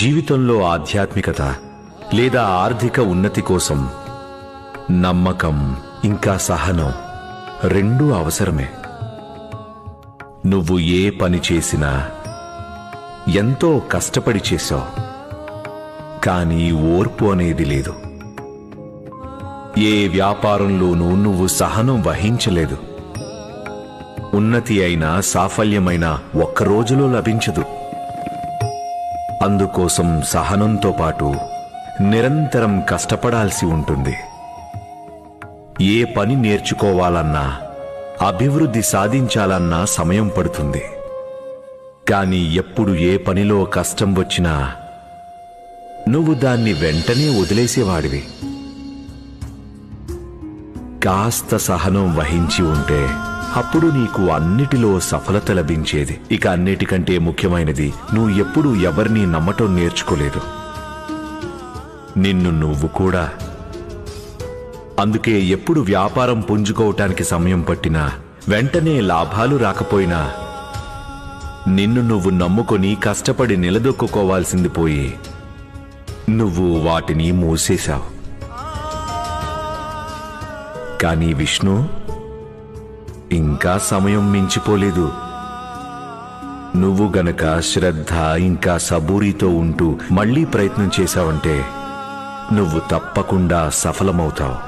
జీవితంలో ఆధ్యాత్మికత లేదా ఆర్థిక ఉన్నతి కోసం నమ్మకం ఇంకా సహనం రెండూ అవసరమే. నువ్వు ఏ పని చేసినా ఎంతో కష్టపడి చేశావు, కానీ ఓర్పు అనేది లేదు. ఏ వ్యాపారంలోనూ నువ్వు సహనం వహించలేదు. ఉన్నతి అయినా సాఫల్యమైనా ఒక్క రోజులో లభించదు. అందుకోసం సహనంతో పాటు నిరంతరం కష్టపడాల్సి ఉంటుంది. ఏ పని నేర్చుకోవాలన్నా అభివృద్ధి సాధించాలన్నా సమయం పడుతుంది. కానీ ఎప్పుడు ఏ పనిలో కష్టం వచ్చినా నువ్వు దాన్ని వెంటనే వదిలేసేవాడివి. కాస్త సహనం వహించి ఉంటే అప్పుడు నీకు అన్నిటిలో సఫలత లభించేది. ఇక అన్నిటికంటే ముఖ్యమైనది, నువ్వు ఎప్పుడూ ఎవరినీ నమ్మటం నేర్చుకోలేదు, నిన్ను నువ్వు కూడా. అందుకే ఎప్పుడు వ్యాపారం పుంజుకోవటానికి సమయం పట్టినా, వెంటనే లాభాలు రాకపోయినా, నిన్ను నువ్వు నమ్ముకొని కష్టపడి నిలదొక్కుకోవాల్సింది పోయి నువ్వు వాటిని మూసేశావు. కానీ విష్ణు, ఇంకా సమయం మించిపోలేదు. నువ్వు గనక శ్రద్ధ ఇంకా సబూరితో ఉంటూ మళ్లీ ప్రయత్నం చేశావంటే నువ్వు తప్పకుండా సఫలమవుతావు.